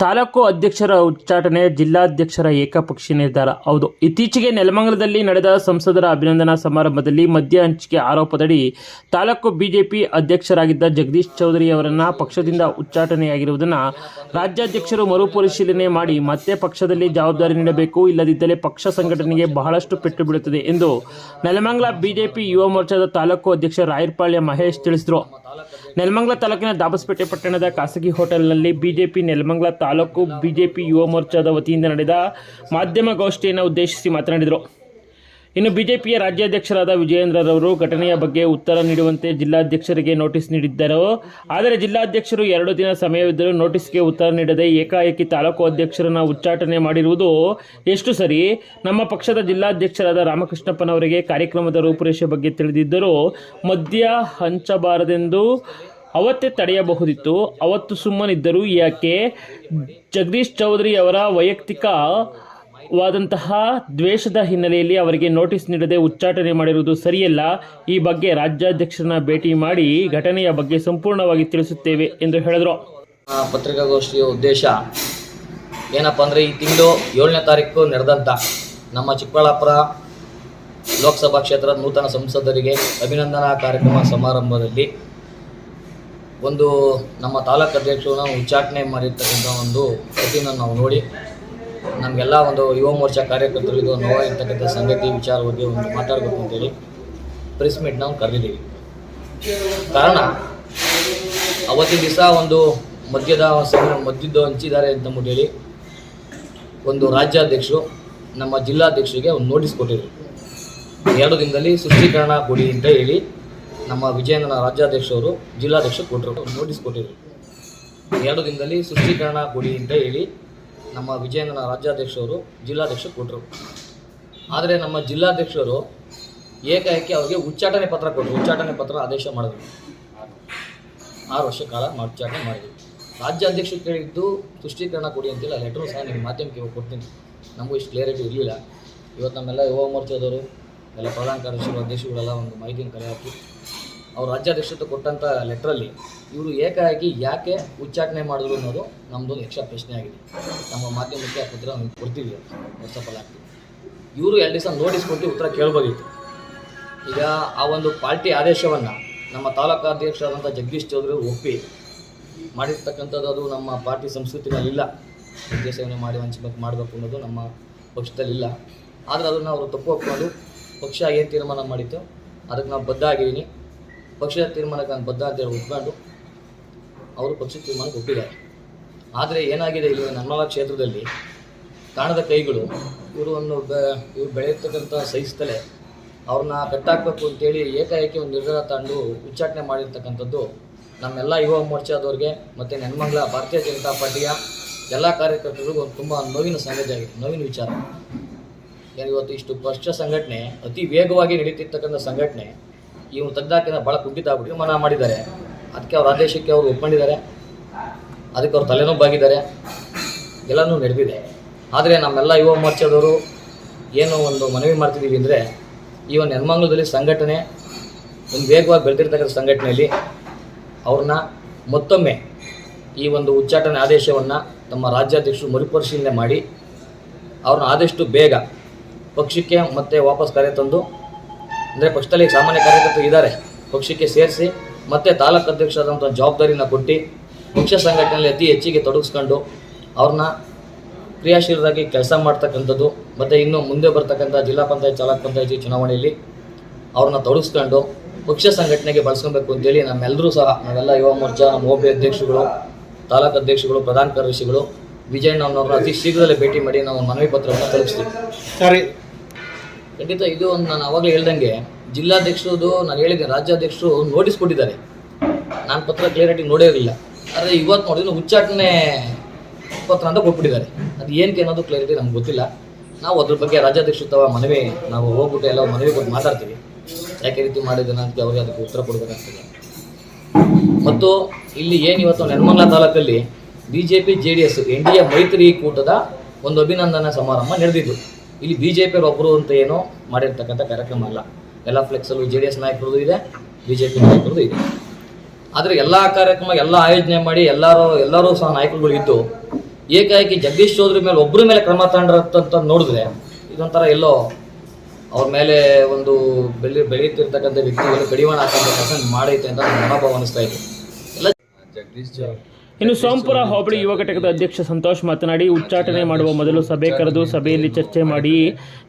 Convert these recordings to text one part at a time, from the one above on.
ತಾಲೂಕು ಅಧ್ಯಕ್ಷರ ಉಚ್ಚಾಟನೆ, ಜಿಲ್ಲಾಧ್ಯಕ್ಷರ ಏಕಪಕ್ಷೀಯ ನಿರ್ಧಾರ. ಹೌದು, ಇತ್ತೀಚೆಗೆ ನೆಲಮಂಗಲದಲ್ಲಿ ನಡೆದ ಸಂಸದರ ಅಭಿನಂದನಾ ಸಮಾರಂಭದಲ್ಲಿ ಮದ್ಯ ಹಂಚಿಕೆ ಆರೋಪದಡಿ ತಾಲೂಕು ಬಿಜೆಪಿ ಅಧ್ಯಕ್ಷರಾಗಿದ್ದ ಜಗದೀಶ್ ಚೌಧರಿ ಅವರನ್ನು ಪಕ್ಷದಿಂದ ಉಚ್ಚಾಟನೆಯಾಗಿರುವುದನ್ನು ರಾಜ್ಯಾಧ್ಯಕ್ಷರು ಮರುಪರಿಶೀಲನೆ ಮಾಡಿ ಮತ್ತೆ ಪಕ್ಷದಲ್ಲಿ ಜವಾಬ್ದಾರಿ ನೀಡಬೇಕು, ಇಲ್ಲದಿದ್ದರೆ ಪಕ್ಷ ಸಂಘಟನೆಗೆ ಬಹಳಷ್ಟು ಪೆಟ್ಟು ಬೀಳುತ್ತದೆ ಎಂದು ನೆಲಮಂಗಲ ಬಿಜೆಪಿ ಯುವ ಮೋರ್ಚಾದ ತಾಲೂಕು ಅಧ್ಯಕ್ಷ ರಾಯರಪಾಳ್ಯ ಮಹೇಶ್ ತಿಳಿಸಿದರು. ನೆಲಮಂಗಲ ತಾಲೂಕಿನ ದಾಬಸ್ಪೇಟೆ ಪಟ್ಟಣದ ಖಾಸಗಿ ಹೋಟೆಲ್ನಲ್ಲಿ ಬಿಜೆಪಿ ನೆಲಮಂಗಲ ತಾಲೂಕು ಬಿಜೆಪಿ ಯುವ ಮೋರ್ಚಾದ ವತಿಯಿಂದ ನಡೆದ ಮಾಧ್ಯಮಗೋಷ್ಠಿಯನ್ನು ಉದ್ದೇಶಿಸಿ ಮಾತನಾಡಿದರು. ಇನ್ನು ಬಿಜೆಪಿಯ ರಾಜ್ಯಾಧ್ಯಕ್ಷರಾದ ವಿಜಯೇಂದ್ರರವರು ಘಟನೆಯ ಬಗ್ಗೆ ಉತ್ತರ ನೀಡುವಂತೆ ಜಿಲ್ಲಾಧ್ಯಕ್ಷರಿಗೆ ನೋಟಿಸ್ ನೀಡಿದ್ದರು. ಆದರೆ ಜಿಲ್ಲಾಧ್ಯಕ್ಷರು 2 ದಿನ ಸಮಯವಿದ್ದರೂ ನೋಟಿಸ್ಗೆ ಉತ್ತರ ನೀಡದೆ ಏಕಾಏಕಿ ತಾಲೂಕು ಅಧ್ಯಕ್ಷರನ್ನು ಉಚ್ಚಾಟನೆ ಮಾಡಿರುವುದು ಎಷ್ಟು ಸರಿ? ನಮ್ಮ ಪಕ್ಷದ ಜಿಲ್ಲಾಧ್ಯಕ್ಷರಾದ ರಾಮಕೃಷ್ಣಪ್ಪನವರಿಗೆ ಕಾರ್ಯಕ್ರಮದ ರೂಪುರೇಷೆ ಬಗ್ಗೆ ತಿಳಿದಿದ್ದರೂ ಮದ್ಯ ಹಂಚಬಾರದೆಂದು ಅವತ್ತೇ ತಡೆಯಬಹುದಿತ್ತು. ಅವತ್ತು ಸುಮ್ಮನಿದ್ದರು ಯಾಕೆ? ಜಗದೀಶ್ ಚೌಧರಿ ಅವರ ವೈಯಕ್ತಿಕವಾದಂತಹ ದ್ವೇಷದ ಹಿನ್ನೆಲೆಯಲ್ಲಿ ಅವರಿಗೆ ನೋಟಿಸ್ ನೀಡದೆ ಉಚ್ಚಾಟನೆ ಮಾಡಿರುವುದು ಸರಿಯಲ್ಲ. ಈ ಬಗ್ಗೆ ರಾಜ್ಯಾಧ್ಯಕ್ಷರನ್ನ ಭೇಟಿ ಮಾಡಿ ಘಟನೆಯ ಬಗ್ಗೆ ಸಂಪೂರ್ಣವಾಗಿ ತಿಳಿಸುತ್ತೇವೆ ಎಂದು ಹೇಳಿದರು. ಪತ್ರಿಕಾಗೋಷ್ಠಿಯ ಉದ್ದೇಶ ಏನಪ್ಪ ಅಂದರೆ, ಈ ತಿಂಗಳು 7ನೇ ತಾರೀಕು ನಡೆದಂಥ ನಮ್ಮ ಚಿಕ್ಕಬಳ್ಳಾಪುರ ಲೋಕಸಭಾ ಕ್ಷೇತ್ರದ ನೂತನ ಸಂಸದರಿಗೆ ಅಭಿನಂದನಾ ಕಾರ್ಯಕ್ರಮ ಸಮಾರಂಭದಲ್ಲಿ ಒಂದು ನಮ್ಮ ತಾಲೂಕು ಅಧ್ಯಕ್ಷರನ್ನ ಉಚ್ಚಾಟನೆ ಮಾಡಿರ್ತಕ್ಕಂಥ ಒಂದು ಪ್ರತಿಯನ್ನು ನಾವು ನೋಡಿ ನಮಗೆಲ್ಲ ಒಂದು ಯುವ ಮೋರ್ಚಾ ಕಾರ್ಯಕರ್ತರಿಗೂ ನೋವಾಗಿರ್ತಕ್ಕಂಥ ಸಂಗತಿ ವಿಚಾರ ಬಗ್ಗೆ ಒಂದು ಮಾತಾಡಬೇಕು ಅಂತೇಳಿ ಪ್ರೆಸ್ ಮೀಟ್ ನಾವು ಕರೆದಿದ್ದೀವಿ. ಕಾರಣ, ಅವತ್ತಿನ ದಿವಸ ಒಂದು ಮದ್ಯದ್ದು ಹಂಚಿದ್ದಾರೆ ಅಂತ ಹೇಳಿ ಒಂದು ರಾಜ್ಯಾಧ್ಯಕ್ಷರು ನಮ್ಮ ಜಿಲ್ಲಾಧ್ಯಕ್ಷರಿಗೆ ಒಂದು ನೋಟಿಸ್ ಕೊಟ್ಟಿದ್ರು. 2 ದಿನದಲ್ಲಿ ಸ್ಪಷ್ಟೀಕರಣ ಕೊಡಿ ಅಂತ ಹೇಳಿ ನಮ್ಮ ವಿಜಯೇಂದ್ರನ ರಾಜ್ಯಾಧ್ಯಕ್ಷರು ಜಿಲ್ಲಾಧ್ಯಕ್ಷರು ಕೊಟ್ಟರು, ನೋಟಿಸ್ ಕೊಟ್ಟಿದ್ರು. 2 ದಿನದಲ್ಲಿ ಸ್ಪಷ್ಟೀಕರಣ ಕೊಡಿ ಅಂತ ಹೇಳಿ ನಮ್ಮ ವಿಜಯೇಂದ್ರನ ರಾಜ್ಯಾಧ್ಯಕ್ಷರು ಜಿಲ್ಲಾಧ್ಯಕ್ಷರು ಕೊಟ್ಟರು. ಆದರೆ ನಮ್ಮ ಜಿಲ್ಲಾಧ್ಯಕ್ಷರು ಏಕಾಏಕಿ ಅವರಿಗೆ ಉಚ್ಚಾಟನೆ ಪತ್ರ ಕೊಟ್ಟರು. ಉಚ್ಚಾಟನೆ ಪತ್ರ ಆದೇಶ ಮಾಡಿದ್ರು. 6 ವರ್ಷ ಕಾಲ ಉಚ್ಚಾಟನೆ ಮಾಡಿದ್ರು. ರಾಜ್ಯಾಧ್ಯಕ್ಷರು ಕೇಳಿದ್ದು ಸ್ಪಷ್ಟೀಕರಣ ಕೊಡಿ ಅಂತೇಳಿ ಆ ಲೆಟ್ರು ಸಹ ನಿಮ್ಮ ಮಾಧ್ಯಮಕ್ಕೆ ಕೊಡ್ತೀನಿ. ನಮಗೂ ಇಷ್ಟು ಕ್ಲಿಯರಿಟಿ ಇರಲಿಲ್ಲ. ಇವತ್ತು ನಮ್ಮೆಲ್ಲ ಯುವ ಮೋರ್ಚಾದವರು ಎಲ್ಲ ಪ್ರಧಾನ ಕಾರ್ಯದರ್ಶಿಗಳು ಅಧ್ಯಕ್ಷರುಗಳೆಲ್ಲ ಒಂದು ಮಾಹಿತಿಯನ್ನು ಕಲೆ ಹಾಕಿ ಅವ್ರು ರಾಜ್ಯಾಧ್ಯಕ್ಷತೆ ಕೊಟ್ಟಂಥ ಲೆಟ್ರಲ್ಲಿ ಇವರು ಏಕಾಏಕಿ ಯಾಕೆ ಉಚ್ಚಾಟನೆ ಮಾಡಿದ್ರು ಅನ್ನೋದು ನಮ್ಮದೊಂದು ಯಕ್ಷ ಪ್ರಶ್ನೆ ಆಗಿದೆ. ನಮ್ಮ ಮಾಧ್ಯಮಕ್ಕೆ ಆ ಪತ್ರ ನಮ್ಗೆ ಕೊಡ್ತೀವಿ, ವಾಟ್ಸಪ್ಪಲ್ಲಿ ಹಾಕ್ತೀವಿ. ಇವರು 2 ದಿವಸ ನೋಟಿಸ್ ಕೊಟ್ಟು ಉತ್ತರ ಕೇಳಬೇಕಿತ್ತು. ಈಗ ಆ ಒಂದು ಪಾರ್ಟಿ ಆದೇಶವನ್ನು ನಮ್ಮ ತಾಲೂಕು ಅಧ್ಯಕ್ಷರಾದಂಥ ಜಗದೀಶ್ ಚೌಧರಿ ಒಪ್ಪಿ ಮಾಡಿರ್ತಕ್ಕಂಥದ್ದು ಅದು ನಮ್ಮ ಪಾರ್ಟಿ ಸಂಸ್ಕೃತಿನಲ್ಲಿಲ್ಲ. ವಿದ್ಯಾ ಸೇವನೆ ಮಾಡಿ ಮಾಡಬೇಕು ಅನ್ನೋದು ನಮ್ಮ ಪಕ್ಷದಲ್ಲಿಲ್ಲ. ಆದರೆ ಅದನ್ನು ಅವರು ತಪ್ಪು ಒಪ್ಕೊಂಡು ಪಕ್ಷ ಏನು ತೀರ್ಮಾನ ಮಾಡಿತ್ತು ಅದಕ್ಕೆ ನಾವು ಬದ್ಧ ಆಗಿದ್ದೀನಿ. ಪಕ್ಷದ ತೀರ್ಮಾನಕ್ಕೆ ನಾನು ಬದ್ಧ ಅಂತೇಳಿ ಒಪ್ಕೊಂಡು ಅವರು ಪಕ್ಷದ ತೀರ್ಮಾನಕ್ಕೆ ಒಪ್ಪಿದ್ದಾರೆ. ಆದರೆ ಏನಾಗಿದೆ, ಇಲ್ಲಿ ನಮ್ಮಲ ಕ್ಷೇತ್ರದಲ್ಲಿ ಕಾಣದ ಕೈಗಳು ಇವರು ಬೆಳೆಯತಕ್ಕಂಥ ಸಹಿಸ್ತಲೇ ಅವ್ರನ್ನ ಕಟ್ಟಾಕಬೇಕು ಅಂತೇಳಿ ಏಕಾಏಕಿ ಒಂದು ನಿರ್ಧಾರ ತಗೊಂಡು ಉಚ್ಚಾಟನೆ ಮಾಡಿರ್ತಕ್ಕಂಥದ್ದು ನಮ್ಮೆಲ್ಲ ಯುವ ಮೋರ್ಚಾದವ್ರಿಗೆ ಮತ್ತು ನೆಲಮಂಗಲ ಭಾರತೀಯ ಜನತಾ ಪಾರ್ಟಿಯ ಎಲ್ಲ ಕಾರ್ಯಕರ್ತರಿಗೂ ಒಂದು ತುಂಬ ನೋವಿನ ಸಂಗತಿ ಆಗಿದೆ, ನೋವಿನ ವಿಚಾರ. ಇವತ್ತು ಇಷ್ಟು ಪಕ್ಷ ಸಂಘಟನೆ ಅತಿ ವೇಗವಾಗಿ ನಡೀತಿರ್ತಕ್ಕಂಥ ಸಂಘಟನೆ ಇವ್ರು ತೆಗೆದಾಕಿನ ಭಾಳ ಕುಂಠಿತ ಆಗ್ಬಿಟ್ಟು ತೀರ್ಮಾನ ಮಾಡಿದ್ದಾರೆ. ಅದಕ್ಕೆ ಅವ್ರ ಆದೇಶಕ್ಕೆ ಅವರು ಒಪ್ಕೊಂಡಿದ್ದಾರೆ, ಅದಕ್ಕೆ ಅವ್ರು ತಲೆನೋವಾಗಿದ್ದಾರೆ, ಎಲ್ಲನೂ ನಡೆದಿದೆ. ಆದರೆ ನಮ್ಮೆಲ್ಲ ಯುವ ಮೋರ್ಚಾದವರು ಏನು ಒಂದು ಮನವಿ ಮಾಡ್ತಿದ್ದೀವಿ ಅಂದರೆ, ಈ ಒಂದು ನೆಲಮಂಗಲದಲ್ಲಿ ಸಂಘಟನೆ ಒಂದು ವೇಗವಾಗಿ ಬೆಳೆದಿರ್ತಕ್ಕಂಥ ಸಂಘಟನೆಯಲ್ಲಿ ಅವ್ರನ್ನ ಮತ್ತೊಮ್ಮೆ ಈ ಒಂದು ಉಚ್ಚಾಟನೆ ಆದೇಶವನ್ನು ತಮ್ಮ ರಾಜ್ಯಾಧ್ಯಕ್ಷರು ಮರುಪರಿಶೀಲನೆ ಮಾಡಿ ಅವ್ರನ್ನ ಆದಷ್ಟು ಬೇಗ ಪಕ್ಷಕ್ಕೆ ಮತ್ತೆ ವಾಪಸ್ ಕರೆ ತಂದು, ಅಂದರೆ ಪಕ್ಷದಲ್ಲಿ ಸಾಮಾನ್ಯ ಕಾರ್ಯಕರ್ತರು ಇದ್ದಾರೆ, ಪಕ್ಷಕ್ಕೆ ಸೇರಿಸಿ ಮತ್ತೆ ತಾಲೂಕು ಅಧ್ಯಕ್ಷರಾದಂಥ ಜವಾಬ್ದಾರಿನ ಕೊಟ್ಟು ಪಕ್ಷ ಸಂಘಟನೆಯಲ್ಲಿ ಅತಿ ಹೆಚ್ಚಿಗೆ ತೊಡಗಿಸ್ಕೊಂಡು ಅವ್ರನ್ನ ಕ್ರಿಯಾಶೀಲರಾಗಿ ಕೆಲಸ ಮಾಡ್ತಕ್ಕಂಥದ್ದು, ಮತ್ತು ಇನ್ನು ಮುಂದೆ ಬರ್ತಕ್ಕಂಥ ಜಿಲ್ಲಾ ಪಂಚಾಯತ್ ತಾಲೂಕು ಪಂಚಾಯತಿ ಚುನಾವಣೆಯಲ್ಲಿ ಅವ್ರನ್ನ ತೊಡಗಿಸ್ಕೊಂಡು ಪಕ್ಷ ಸಂಘಟನೆಗೆ ಬಳಸ್ಕೊಬೇಕು ಅಂತೇಳಿ ನಮ್ಮೆಲ್ಲರೂ ಸಹ ನಾವೆಲ್ಲ ಯುವ ಮೋರ್ಚಾ, ನಮ್ಮ ಹೋಬಳಿ ಅಧ್ಯಕ್ಷರುಗಳು, ತಾಲೂಕು ಅಧ್ಯಕ್ಷರುಗಳು, ಪ್ರಧಾನ ಕಾರ್ಯದರ್ಶಿಗಳು ವಿಜಯಣ್ಣವ್ರನ್ನ ಅತಿ ಶೀಘ್ರದಲ್ಲೇ ಭೇಟಿ ಮಾಡಿ ನಾವು ಮನವಿ ಪತ್ರವನ್ನು ತಲುಪಿಸ್ತೀವಿ. ಸರಿ, ಖಂಡಿತ ಇದು ಒಂದು ನಾನು ಆವಾಗಲೇ ಹೇಳ್ದಂಗೆ ಜಿಲ್ಲಾಧ್ಯಕ್ಷರದು ನಾನು ಹೇಳಿದ್ದೆ, ರಾಜ್ಯಾಧ್ಯಕ್ಷರು ನೋಟಿಸ್ ಕೊಟ್ಟಿದ್ದಾರೆ. ನಾನು ಪತ್ರ ಕ್ಲಿಯರಿಟಿ ನೋಡೇ ಇರಲಿಲ್ಲ. ಆದರೆ ಇವತ್ತು ನೋಡಿದ್ರೆ ಉಚ್ಚಾಟನೆ ಪತ್ರ ಅಂತ ಕೊಟ್ಬಿಟ್ಟಿದ್ದಾರೆ. ಅದು ಏನಕ್ಕೆ ಅನ್ನೋದು ಕ್ಲಿಯರಿಟಿ ನಮ್ಗೆ ಗೊತ್ತಿಲ್ಲ. ನಾವು ಅದ್ರ ಬಗ್ಗೆ ರಾಜ್ಯಾಧ್ಯಕ್ಷರು ಮನವಿ ನಾವು ಹೋಗ್ಬಿಟ್ಟು ಎಲ್ಲ ಮನವಿ ಕೊಟ್ಟು ಮಾತಾಡ್ತೀವಿ, ಯಾಕೆ ರೀತಿ ಮಾಡಿದ್ದೇನೆ ಅಂತ ಅವ್ರಿಗೆ ಅದಕ್ಕೆ ಉತ್ತರ ಕೊಡಬೇಕಾಗ್ತದೆ. ಮತ್ತು ಇಲ್ಲಿ ಏನು ಇವತ್ತು ನೆಲಮಂಗಲ ತಾಲೂಕಲ್ಲಿ BJP JDS NDA ಮೈತ್ರಿಕೂಟದ ಒಂದು ಅಭಿನಂದನಾ ಸಮಾರಂಭ ನಡೆದಿದ್ದು. ಇಲ್ಲಿ BJP ಒಬ್ಬರು ಅಂತ ಏನೋ ಮಾಡಿರ್ತಕ್ಕಂಥ ಕಾರ್ಯಕ್ರಮ ಅಲ್ಲ. ಎಲ್ಲ ಫ್ಲೆಕ್ಸಲ್ಲೂ JDS ನಾಯಕರದು ಇದೆ, BJP ನಾಯಕರದು ಇದೆ. ಆದರೆ ಎಲ್ಲ ಕಾರ್ಯಕ್ರಮ ಎಲ್ಲ ಆಯೋಜನೆ ಮಾಡಿ ಎಲ್ಲರೂ ಸಹ ನಾಯಕರುಗಳು ಇದ್ದು ಏಕಾಏಕಿ ಜಗದೀಶ್ ಚೌಧರಿ ಮೇಲೆ ಒಬ್ಬರ ಮೇಲೆ ಕ್ರಮ ತಗೊಂಡ್ರಂತ ನೋಡಿದ್ರೆ ಇದೊಂಥರ ಎಲ್ಲೋ ಅವ್ರ ಮೇಲೆ ಒಂದು ಬೆಳೆಯುತ್ತಿರ್ತಕ್ಕಂಥ ವ್ಯಕ್ತಿಗಳು ಕಡಿವಾಣ ಹಾಕಂತ ಕೆಲಸ ಮಾಡೈತೆ ಅಂತ ನನ್ನ ಮನೋಭಾವ ಅನಿಸ್ತಾ ಇದೆ. ಎಲ್ಲ ಜಗದೀಶ್ ಇನ್ನು ಸೋಂಪುರ ಹೋಬಳಿ ಯುವ ಘಟಕದ ಅಧ್ಯಕ್ಷ ಸಂತೋಷ್ ಮಾತನಾಡಿ, ಉಚ್ಚಾಟನೆ ಮಾಡುವ ಮೊದಲು ಸಭೆ ಕರೆದು ಸಭೆಯಲ್ಲಿ ಚರ್ಚೆ ಮಾಡಿ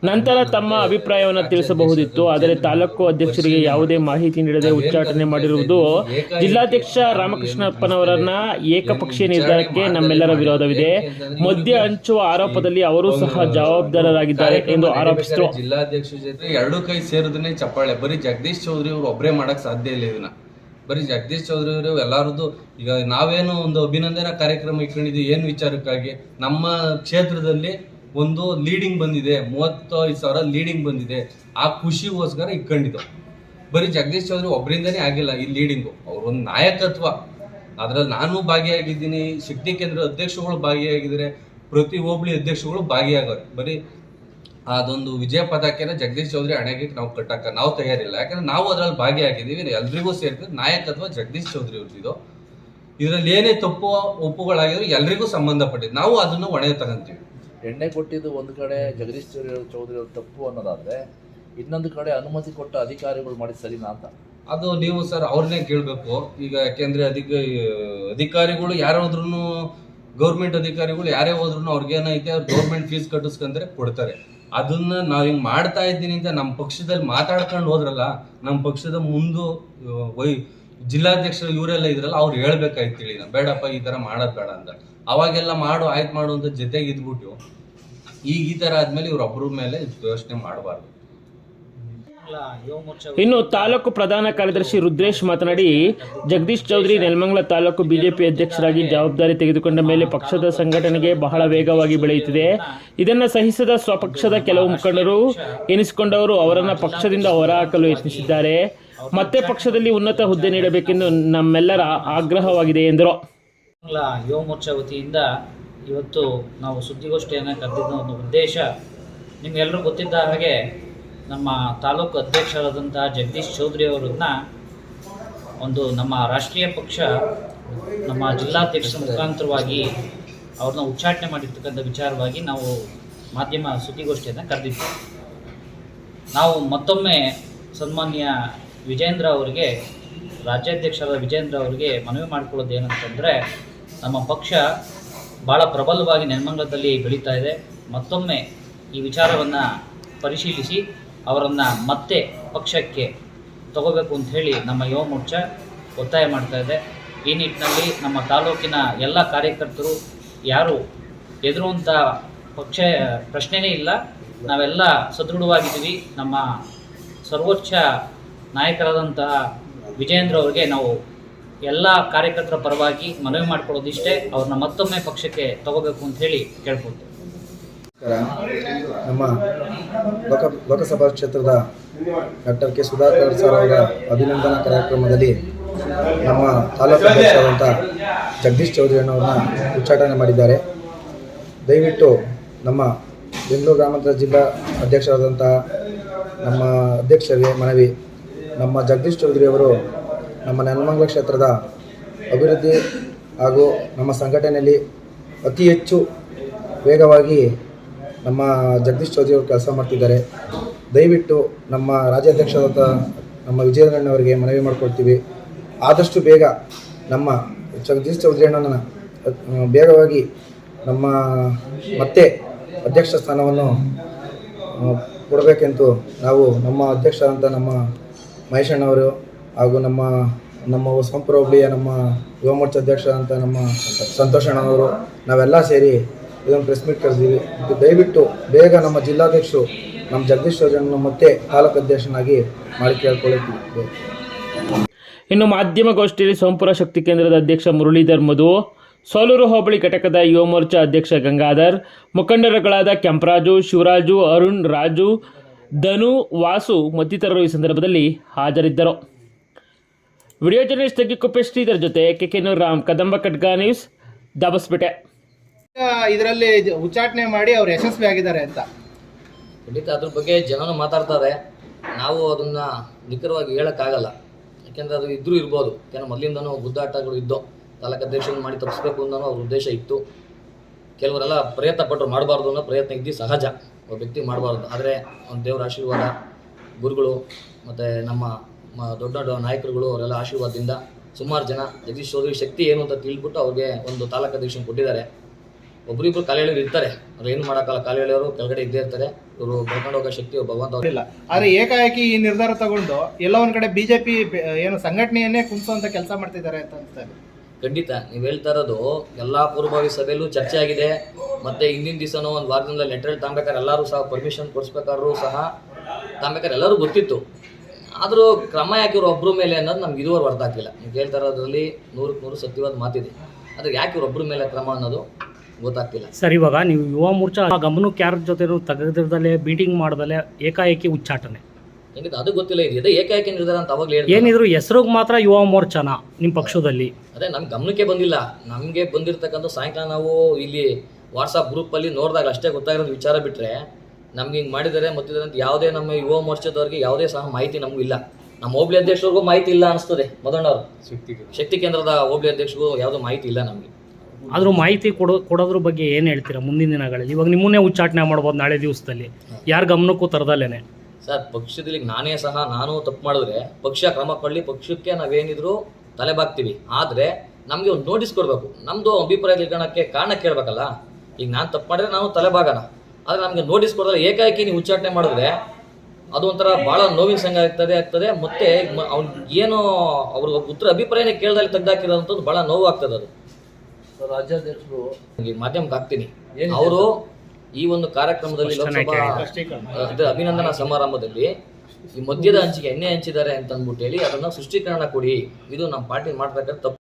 ನಂತರ ತಮ್ಮ ಅಭಿಪ್ರಾಯವನ್ನು ತಿಳಿಸಬಹುದಿತ್ತು. ಆದರೆ ತಾಲೂಕು ಅಧ್ಯಕ್ಷರಿಗೆ ಯಾವುದೇ ಮಾಹಿತಿ ನೀಡದೆ ಉಚ್ಚಾಟನೆ ಮಾಡಿರುವುದು ಜಿಲ್ಲಾಧ್ಯಕ್ಷ ರಾಮಕೃಷ್ಣಪ್ಪನವರನ್ನ ಏಕಪಕ್ಷೀಯ ನಿರ್ಧಾರಕ್ಕೆ ನಮ್ಮೆಲ್ಲರ ವಿರೋಧವಿದೆ. ಮದ್ಯ ಹಂಚುವ ಆರೋಪದಲ್ಲಿ ಅವರು ಸಹ ಜವಾಬ್ದಾರರಾಗಿದ್ದಾರೆ ಎಂದು ಆರೋಪಿಸಿದರು. ಜಿಲ್ಲಾಧ್ಯಕ್ಷ ಜೊತೆ ಎರಡು ಕೈ ಸೇರಿದ್ರೆ ಚಪ್ಪಾಳೆ. ಬರೀ ಜಗದೀಶ್ ಚೌಧರಿ ಅವರು ಒಬ್ಬರೇ ಮಾಡಕ್ ಸಾಧ್ಯ ಇಲ್ಲ ಇದನ್ನ. ಬರೀ ಜಗದೀಶ್ ಚೌಧರಿ ಅವರು ಎಲ್ಲರದ್ದು ಈಗ ನಾವೇನು ಒಂದು ಅಭಿನಂದನಾ ಕಾರ್ಯಕ್ರಮ ಇಟ್ಕೊಂಡಿದ್ವಿ ಏನು ವಿಚಾರಕ್ಕಾಗಿ, ನಮ್ಮ ಕ್ಷೇತ್ರದಲ್ಲಿ ಒಂದು ಲೀಡಿಂಗ್ ಬಂದಿದೆ, 35,000 ಲೀಡಿಂಗ್ ಬಂದಿದೆ, ಆ ಖುಷಿಗೋಸ್ಕರ ಇಟ್ಕೊಂಡಿದ್ದು. ಬರೀ ಜಗದೀಶ್ ಚೌಧರಿ ಒಬ್ಬರಿಂದನೇ ಆಗಿಲ್ಲ ಈ ಲೀಡಿಂಗು, ಅವ್ರೊಂದು ನಾಯಕತ್ವ. ಅದ್ರಲ್ಲಿ ನಾನು ಭಾಗಿಯಾಗಿದ್ದೀನಿ, ಶಕ್ತಿ ಕೇಂದ್ರ ಅಧ್ಯಕ್ಷಗಳು ಭಾಗಿಯಾಗಿದ್ದಾರೆ, ಪ್ರತಿ ಹೋಬಳಿ ಅಧ್ಯಕ್ಷಗಳು ಭಾಗಿಯಾಗವ್ರೆ. ಬರೀ ಅದೊಂದು ವಿಜಯ ಪತಾಕೆನ ಜಗದೀಶ್ ಚೌಧರಿ ಹಣೆಗೆ ನಾವು ಕಟ್ಟಕ್ಕೆ ನಾವು ತಯಾರಿಲ್ಲ. ಯಾಕಂದ್ರೆ ನಾವು ಅದ್ರಲ್ಲಿ ಭಾಗಿಯಾಗಿದ್ದೀವಿ. ಎಲ್ರಿಗೂ ಸೇರ್ಕೊಂಡು ನಾಯಕತ್ವ ಜಗದೀಶ್ ಚೌಧರಿ ಅವ್ರದ್ದು. ಇದರಲ್ಲಿ ಏನೇ ತಪ್ಪು ಒಪ್ಪುಗಳಾಗಿದ್ರು ಎಲ್ರಿಗೂ ಸಂಬಂಧಪಟ್ಟಿದ್ದು, ನಾವು ಅದನ್ನು ಹೊಣೆ ತಗೊಂತೀವಿ. ಎಣ್ಣೆ ಕೊಟ್ಟಿದ್ದು ಒಂದು ಕಡೆ ಜಗದೀಶ್ ಚೌಧರಿ ಅವ್ರ ತಪ್ಪು ಅನ್ನೋದಾದ್ರೆ, ಇನ್ನೊಂದು ಕಡೆ ಅನುಮತಿ ಕೊಟ್ಟ ಅಧಿಕಾರಿಗಳು ಮಾಡಿದ ಸರಿನಾ ಅಂತ ಅದು ನೀವು ಸರ್ ಅವ್ರನ್ನೇ ಕೇಳಬೇಕು. ಈಗ ಯಾಕೆಂದ್ರೆ ಅಧಿಕಾರಿಗಳು ಯಾರು ಹೋದ್ರೂ, ಗೌರ್ಮೆಂಟ್ ಅಧಿಕಾರಿಗಳು ಯಾರೇ ಹೋದ್ರು ಅವ್ರಿಗೇನೈತೆ ಗೌರ್ಮೆಂಟ್ ಫೀಸ್ ಕಟ್ಟಿಸ್ಕೊಂಡ್ರೆ ಕೊಡ್ತಾರೆ. ಅದನ್ನ ನಾವು ಹಿಂಗೆ ಮಾಡ್ತಾ ಇದ್ದೀನಿ ಅಂತ ನಮ್ಮ ಪಕ್ಷದಲ್ಲಿ ಮಾತಾಡ್ಕೊಂಡು ಹೋದ್ರಲ್ಲ, ನಮ್ಮ ಪಕ್ಷದ ಜಿಲ್ಲಾಧ್ಯಕ್ಷರು ಇವರೆಲ್ಲ ಇದ್ರಲ್ಲ, ಅವ್ರು ಹೇಳ್ಬೇಕಾಯ್ತು ತಿಳಿ, ಬೇಡಪ್ಪ ಈ ಥರ ಮಾಡೋದು ಬೇಡ ಅಂತ. ಅವಾಗೆಲ್ಲ ಆಯ್ತು ಮಾಡು ಅಂತ ಜೊತೆಗೆ ಇದ್ಬಿಟ್ಟು ಈಗ ಈ ಥರ ಆದ್ಮೇಲೆ ಇವ್ರೊಬ್ಬರ ಮೇಲೆ ಯೋಚನೆ ಮಾಡಬಾರ್ದು. ಇನ್ನು ತಾಲೂಕು ಪ್ರಧಾನ ಕಾರ್ಯದರ್ಶಿ ರುದ್ರೇಶ್ ಮಾತನಾಡಿ, ಜಗದೀಶ್ ಚೌಧರಿ ನೆಲಮಂಗಲ ತಾಲೂಕು ಬಿಜೆಪಿ ಅಧ್ಯಕ್ಷರಾಗಿ ಜವಾಬ್ದಾರಿ ತೆಗೆದುಕೊಂಡ ಮೇಲೆ ಪಕ್ಷದ ಸಂಘಟನೆಗೆ ಬಹಳ ವೇಗವಾಗಿ ಬೆಳೆಯುತ್ತಿದೆ. ಇದನ್ನು ಸಹಿಸದ ಸ್ವಪಕ್ಷದ ಕೆಲವು ಮುಖಂಡರು ಎನಿಸಿಕೊಂಡವರು ಅವರನ್ನ ಪಕ್ಷದಿಂದ ಹೊರಹಾಕಲು ಯತ್ನಿಸಿದ್ದಾರೆ. ಮತ್ತೆ ಪಕ್ಷದಲ್ಲಿ ಉನ್ನತ ಹುದ್ದೆ ನೀಡಬೇಕೆಂದು ನಮ್ಮೆಲ್ಲರ ಆಗ್ರಹವಾಗಿದೆ ಎಂದರು. ಯುವ ಮೋರ್ಚಾ ವತಿಯಿಂದ ಇವತ್ತು ನಾವು ಸುದ್ದಿಗೋಷ್ಠಿಯನ್ನು ಕರೆದಿದ್ದ ಒಂದು ಉದ್ದೇಶ, ನಿಮಗೆಲ್ಲರೂ ಗೊತ್ತಿದ್ದ ಹಾಗೆ ನಮ್ಮ ತಾಲೂಕು ಅಧ್ಯಕ್ಷರಾದಂಥ ಜಗದೀಶ್ ಚೌಧರಿ ಅವರನ್ನ ಒಂದು ನಮ್ಮ ರಾಷ್ಟ್ರೀಯ ಪಕ್ಷ ನಮ್ಮ ಜಿಲ್ಲಾಧ್ಯಕ್ಷರ ಮುಖಾಂತರವಾಗಿ ಅವ್ರನ್ನ ಉಚ್ಚಾಟನೆ ಮಾಡಿರ್ತಕ್ಕಂಥ ವಿಚಾರವಾಗಿ ನಾವು ಮಾಧ್ಯಮ ಸುದ್ದಿಗೋಷ್ಠಿಯನ್ನು ಕರೆದಿದ್ವಿ. ನಾವು ಮತ್ತೊಮ್ಮೆ ಸನ್ಮಾನ್ಯ ವಿಜೇಂದ್ರ ಅವರಿಗೆ, ರಾಜ್ಯಾಧ್ಯಕ್ಷರಾದ ವಿಜೇಂದ್ರ ಅವರಿಗೆ ಮನವಿ ಮಾಡಿಕೊಳ್ಳೋದು ಏನಂತಂದರೆ, ನಮ್ಮ ಪಕ್ಷ ಭಾಳ ಪ್ರಬಲವಾಗಿ ನೆಲಮಂಗಲದಲ್ಲಿ ಬೆಳೀತಾ ಇದೆ. ಮತ್ತೊಮ್ಮೆ ಈ ವಿಚಾರವನ್ನು ಪರಿಶೀಲಿಸಿ ಅವರನ್ನು ಮತ್ತೆ ಪಕ್ಷಕ್ಕೆ ತಗೋಬೇಕು ಅಂತ ಹೇಳಿ ನಮ್ಮ ಯುವ ಮೋರ್ಚಾ ಒತ್ತಾಯ ಮಾಡ್ತಾ ಇದೆ. ಈ ನಿಟ್ಟಿನಲ್ಲಿ ನಮ್ಮ ತಾಲೂಕಿನ ಎಲ್ಲ ಕಾರ್ಯಕರ್ತರು ಯಾರು ಎದುರುವಂಥ ಪ್ರಶ್ನೆನೇ ಇಲ್ಲ, ನಾವೆಲ್ಲ ಸದೃಢವಾಗಿದ್ದೀವಿ. ನಮ್ಮ ಸರ್ವೋಚ್ಚ ನಾಯಕರಾದಂತಹ ವಿಜೇಂದ್ರ ಅವರಿಗೆ ನಾವು ಎಲ್ಲ ಕಾರ್ಯಕರ್ತರ ಪರವಾಗಿ ಮನವಿ ಮಾಡಿಕೊಳ್ಳೋದಿಷ್ಟೇ, ಅವ್ರನ್ನ ಮತ್ತೊಮ್ಮೆ ಪಕ್ಷಕ್ಕೆ ತಗೋಬೇಕು ಅಂತ ಹೇಳಿ ಕೇಳ್ಕೊಳ್ತೇವೆ. ನಮ್ಮ ಲೋಕಸಭಾ ಕ್ಷೇತ್ರದ ಡಾಕ್ಟರ್ ಕೆ ಸುಧಾಕರ್ ಸರ್ ಅವರ ಅಭಿನಂದನಾ ಕಾರ್ಯಕ್ರಮದಲ್ಲಿ ನಮ್ಮ ತಾಲೂಕು ಅಧ್ಯಕ್ಷರಾದಂಥ ಜಗದೀಶ್ ಚೌಧರಿ ಅಣ್ಣವ್ರನ್ನ ಉಚ್ಚಾಟನೆ ಮಾಡಿದ್ದಾರೆ. ದಯವಿಟ್ಟು ನಮ್ಮ ಬೆಂಗಳೂರು ಗ್ರಾಮಾಂತರ ಜಿಲ್ಲಾ ಅಧ್ಯಕ್ಷರಾದಂಥ ನಮ್ಮ ಅಧ್ಯಕ್ಷರಿಗೆ ಮನವಿ, ನಮ್ಮ ಜಗದೀಶ್ ಚೌಧರಿ ಅವರು ನಮ್ಮ ನೆಲಮಂಗಲ ಕ್ಷೇತ್ರದ ಅಭಿವೃದ್ಧಿ ಹಾಗೂ ನಮ್ಮ ಸಂಘಟನೆಯಲ್ಲಿ ಅತಿ ಹೆಚ್ಚು ವೇಗವಾಗಿ ನಮ್ಮ ಜಗದೀಶ್ ಚೌಧರಿ ಅವರು ಕೆಲಸ ಮಾಡ್ತಿದ್ದಾರೆ. ದಯವಿಟ್ಟು ನಮ್ಮ ರಾಜ್ಯಾಧ್ಯಕ್ಷರಾದ ನಮ್ಮ ವಿಜಯೇಂದ್ರಣ್ಣವರಿಗೆ ಮನವಿ ಮಾಡಿಕೊಳ್ತೀವಿ, ಆದಷ್ಟು ಬೇಗ ನಮ್ಮ ಜಗದೀಶ್ ಚೌಧರಿ ಅಣ್ಣನ ಬೇಗವಾಗಿ ನಮ್ಮ ಮತ್ತೆ ಅಧ್ಯಕ್ಷ ಸ್ಥಾನವನ್ನು ಕೊಡಬೇಕೆಂದು ನಾವು ನಮ್ಮ ಅಧ್ಯಕ್ಷರಾದಂಥ ನಮ್ಮ ಮಹೇಶಣ್ಣವರು ಹಾಗೂ ನಮ್ಮ ಸೋಂಪುರ ಹೋಬಳಿಯ ನಮ್ಮ ಯುವ ಮೋರ್ಚಾ ಅಧ್ಯಕ್ಷರಾದಂಥ ನಮ್ಮ ಸಂತೋಷ್ ಅಣ್ಣನವರು ನಾವೆಲ್ಲ ಸೇರಿ ಇದೊಂದು ಪ್ರೆಸ್ ಮೀಟ್ ಕರೆದಿದ್ದೀವಿ. ದಯವಿಟ್ಟು ಬೇಗ ನಮ್ಮ ಜಿಲ್ಲಾಧ್ಯಕ್ಷರು ನಮ್ಮ ಜಗದೀಶ್ ಚೌಧರಿಯನ್ನು ಮತ್ತೆ ತಾಲೂಕು ಅಧ್ಯಕ್ಷನಾಗಿ ಮಾಡಿ ಕೇಳ್ಕೊಳ್ಳುತ್ತಿದ್ದೇವೆ. ಇನ್ನು ಮಾಧ್ಯಮಗೋಷ್ಠಿಯಲ್ಲಿ ಸೋಂಪುರ ಶಕ್ತಿ ಕೇಂದ್ರದ ಅಧ್ಯಕ್ಷ ಮುರಳೀಧರ್ ಮಧು, ಸೋಲೂರು ಹೋಬಳಿ ಘಟಕದ ಯುವ ಮೋರ್ಚಾ ಅಧ್ಯಕ್ಷ ಗಂಗಾಧರ್, ಮುಖಂಡರುಗಳಾದ ಕೆಂಪರಾಜು, ಶಿವರಾಜು, ಅರುಣ್, ರಾಜು, ಧನು, ವಾಸು ಮತ್ತಿತರರು ಈ ಸಂದರ್ಭದಲ್ಲಿ ಹಾಜರಿದ್ದರು. ವಿಡಿಯೋ ಜರ್ನಲಿಸ್ಟ್ ತಗ್ಗಿಕೊಪ್ಪೆ ಶ್ರೀಧರ್ ಜೊತೆ ಕೆಕೆನೂರ್ ರಾಮ್, ಕದಂಬ ಖಡ್ಗ ನ್ಯೂಸ್, ದಾಬಸ್ಪೇಟೆ. ಇದರಲ್ಲಿ ಉಚ್ಚಾಟನೆ ಮಾಡಿ ಅವ್ರು ಯಶಸ್ವಿ ಆಗಿದ್ದಾರೆ ಅಂತ ಖಂಡಿತ ಅದ್ರ ಬಗ್ಗೆ ಜನನು ಮಾತಾಡ್ತಾರೆ. ನಾವು ಅದನ್ನು ನಿಖರವಾಗಿ ಹೇಳೋಕ್ಕಾಗಲ್ಲ, ಯಾಕೆಂದರೆ ಅದು ಇದ್ರೂ ಇರ್ಬೋದು. ಯಾಕೆಂದರೆ ಮೊದಲಿಂದನೂ ಗುದ್ದಾಟಗಳು ಇದ್ದೋ, ತಾಲೂಕು ಅಧ್ಯಕ್ಷರನ್ನು ಮಾಡಿ ತಪ್ಪಿಸ್ಬೇಕು ಅನ್ನೋ ಅವ್ರ ಉದ್ದೇಶ ಇತ್ತು. ಕೆಲವರೆಲ್ಲ ಪ್ರಯತ್ನ ಪಟ್ಟರು, ಮಾಡಬಾರ್ದು ಅನ್ನೋ ಪ್ರಯತ್ನ ಇದ್ದು ಸಹಜ, ಒಬ್ಬ ವ್ಯಕ್ತಿ ಮಾಡಬಾರ್ದು. ಆದರೆ ಒಂದು ದೇವರ ಆಶೀರ್ವಾದ, ಗುರುಗಳು ಮತ್ತು ನಮ್ಮ ದೊಡ್ಡ ದೊಡ್ಡ ನಾಯಕರುಗಳು ಅವರೆಲ್ಲ ಆಶೀರ್ವಾದದಿಂದ ಸುಮಾರು ಜನ ಜಗದೀಶ್ ಚೌಧರಿ ಶಕ್ತಿ ಏನು ಅಂತ ತಿಳ್ಬಿಟ್ಟು ಅವ್ರಿಗೆ ಒಂದು ತಾಲೂಕು ಅಧ್ಯಕ್ಷನ ಕೊಟ್ಟಿದ್ದಾರೆ. ಒಬ್ಬರಿಬ್ಬರು ಕಾಲೇಳಿಯವರು ಇರ್ತಾರೆ, ಅವ್ರು ಏನು ಮಾಡೋಕ್ಕಲ್ಲ, ಕಾಲೇಳಿಯವರು ಕೆಳಗಡೆ ಇದ್ದೇ ಇರ್ತಾರೆ. ಇವರು ಬೆಳ್ಕೊಂಡು ಹೋಗೋ ಶಕ್ತಿ ಭಗವಂತ ಅವ್ರು ಇಲ್ಲ. ಆದರೆ ಏಕಾಏಕಿ ಈ ನಿರ್ಧಾರ ತಗೊಂಡು ಎಲ್ಲ ಒಂದು ಕಡೆ ಬಿಜೆಪಿ ಏನು ಸಂಘಟನೆಯನ್ನೇ ಕುಂದಿಸುವಂತ ಕೆಲಸ ಮಾಡ್ತಿದ್ದಾರೆ ಅಂತ ಅನ್ಸ್ತಾರೆ. ಖಂಡಿತ ನೀವು ಹೇಳ್ತಾ ಇರೋದು ಎಲ್ಲ ಪೂರ್ವಭಾವಿ ಸಭೆಯಲ್ಲೂ ಚರ್ಚೆ ಆಗಿದೆ. ಮತ್ತು ಹಿಂದಿನ ದಿವಸನೂ ಒಂದು ವಾರದಿಂದ ಲೆಟರ್ ತಗೊಬೇಕಾದ್ರೆ ಎಲ್ಲರೂ ಸಹ ಪರ್ಮಿಷನ್ ಕೊಡಿಸ್ಬೇಕಾದ್ರೂ ಸಹ ತಗೊಬೇಕಾದ್ರೆ ಎಲ್ಲರೂ ಗೊತ್ತಿತ್ತು. ಆದರೂ ಕ್ರಮ ಯಾಕೆ ಇವರು ಒಬ್ಬರ ಮೇಲೆ ಅನ್ನೋದು ನಮ್ಗೆ ಇದುವರೆಗೂ ಅರ್ಥ ಆಗ್ತಿಲ್ಲ. ನೀವು ಹೇಳ್ತಾ ಇರೋದ್ರಲ್ಲಿ 100% ಸತ್ಯವಾದ ಮಾತಿದೆ, ಆದರೆ ಯಾಕೆ ಇವರು ಒಬ್ಬರ ಮೇಲೆ ಕ್ರಮ ಅನ್ನೋದು ಗೊತ್ತಾಗ್ತಿಲ್ಲ. ಸರ್, ಇವಾಗ ನೀವು ಯುವ ಮೋರ್ಚಾ ಗಮನಕ್ಕೆ ಯಾರ ಜೊತೆ ತೆಗೆದಿರದಲ್ಲೇ ಮೀಟಿಂಗ್ ಮಾಡ್ದಲ್ಲೇ ಏಕಾಏಕಿ ಉಚ್ಚಾಟನೆ, ಹೆಂಗಿದೆ ಅದು ಗೊತ್ತಿಲ್ಲ. ಇದೆ ಏಕಾಏಕಿ ನಿರ್ಧಾರ ಅಂತ ಅವಾಗಲೇ ಹೇಳಿ, ಏನಿದ್ರು ಹೆಸರಿಗೆ ಮಾತ್ರ ಯುವ ಮೋರ್ಚಾನ ನಿಮ್ಮ ಪಕ್ಷದಲ್ಲಿ? ಅದೇ ನಮ್ಗೆ ಗಮನಕ್ಕೆ ಬಂದಿಲ್ಲ. ನಮಗೆ ಬಂದಿರತಕ್ಕಂಥ ಸಾಯಂಕಾಲ ನಾವು ಇಲ್ಲಿ ವಾಟ್ಸಪ್ ಗ್ರೂಪಲ್ಲಿ ನೋಡಿದಾಗ ಅಷ್ಟೇ ಗೊತ್ತಾಗಿರೋದು ವಿಚಾರ ಬಿಟ್ಟರೆ ನಮ್ಗೆ ಹಿಂಗೆ ಮಾಡಿದ್ದಾರೆ ಮತ್ತಿದ್ದಾರೆ ಅಂತ ಯಾವುದೇ ನಮ್ಮ ಯುವ ಮೋರ್ಚಾದವ್ರಿಗೆ ಯಾವುದೇ ಸಹ ಮಾಹಿತಿ ನಮಗೂ ಇಲ್ಲ. ನಮ್ಮ ಹೋಬಳಿ ಅಧ್ಯಕ್ಷರಿಗೂ ಮಾಹಿತಿ ಇಲ್ಲ ಅನಿಸ್ತದೆ. ಮದಣ್ಣವರು ಶಕ್ತಿ ಕೇಂದ್ರದ ಹೋಬಳಿ ಅಧ್ಯಕ್ಷರಿಗೂ ಯಾವುದೂ ಮಾಹಿತಿ ಇಲ್ಲ ನಮಗೆ. ಆದರೂ ಮಾಹಿತಿ ಕೊಡೋದ್ರ ಬಗ್ಗೆ ಏನು ಹೇಳ್ತೀರಾ ಮುಂದಿನ ದಿನಗಳಲ್ಲಿ? ಇವಾಗ ನಿಮ್ಮನ್ನೇ ಉಚ್ಚಾಟನೆ ಮಾಡ್ಬೋದು ನಾಳೆ ದಿವಸದಲ್ಲಿ, ಯಾರ ಗಮನಕ್ಕೂ ತರದಲ್ಲೇನೆ. ಸರ್, ಪಕ್ಷದಲ್ಲಿ ನಾನು ತಪ್ಪು ಮಾಡಿದ್ರೆ ಪಕ್ಷ ಕ್ರಮ ಕೊಳ್ಳಿ, ಪಕ್ಷಕ್ಕೆ ನಾವೇನಿದ್ರು ತಲೆಬಾಗ್ತೀವಿ. ಆದರೆ ನಮಗೆ ಒಂದು ನೋಟಿಸ್ ಕೊಡಬೇಕು, ನಮ್ಮದು ಅಭಿಪ್ರಾಯ ತಿಳ್ಕೊಳ್ಳೋಕ್ಕೆ ಕಾರಣ ಕೇಳಬೇಕಲ್ಲ. ಈಗ ನಾನು ತಪ್ಪು ಮಾಡಿದ್ರೆ ನಾವು ತಲೆಬಾಗೋಣ, ಆದರೆ ನಮಗೆ ನೋಟಿಸ್ ಕೊಡೋದ್ರೆ ಏಕಾಏಕಿ ನೀವು ಉಚ್ಚಾಟನೆ ಮಾಡಿದ್ರೆ ಅದು ಒಂಥರ ಭಾಳ ನೋವಿನ ಸಂಘ ಆಗ್ತದೆ. ಮತ್ತು ಅವ್ನು ಏನು ಅವ್ರ ಉತ್ತರ ಅಭಿಪ್ರಾಯನೇ ಕೇಳ್ದಲ್ಲಿ ತೆಗ್ದಾಕಿರೋಂಥದ್ದು ಭಾಳ ನೋವು ಆಗ್ತದೆ. ಅದು ರಾಜ್ಯಾಧ್ಯಕ್ಷರು ಈಗ ಮಾಧ್ಯಮಕ್ಕೆ ಹಾಕ್ತೀನಿ, ಅವರು ಈ ಒಂದು ಕಾರ್ಯಕ್ರಮದಲ್ಲಿ ಲೋಕಸಭಾ ಅಭಿನಂದನಾ ಸಮಾರಂಭದಲ್ಲಿ ಈ ಮದ್ಯದ ಹಂಚಿಗೆ ಎಣ್ಣೆ ಹಂಚಿದ್ದಾರೆ ಅಂತ ಅಂದ್ಬಿಟ್ಟು ಹೇಳಿ ಅದನ್ನು ಸೃಷ್ಟೀಕರಣ ಕೊಡಿ, ಇದು ನಮ್ಮ ಪಾರ್ಟಿ ಮಾಡ್ತಕ್ಕಂಥ ತಪ್ಪು.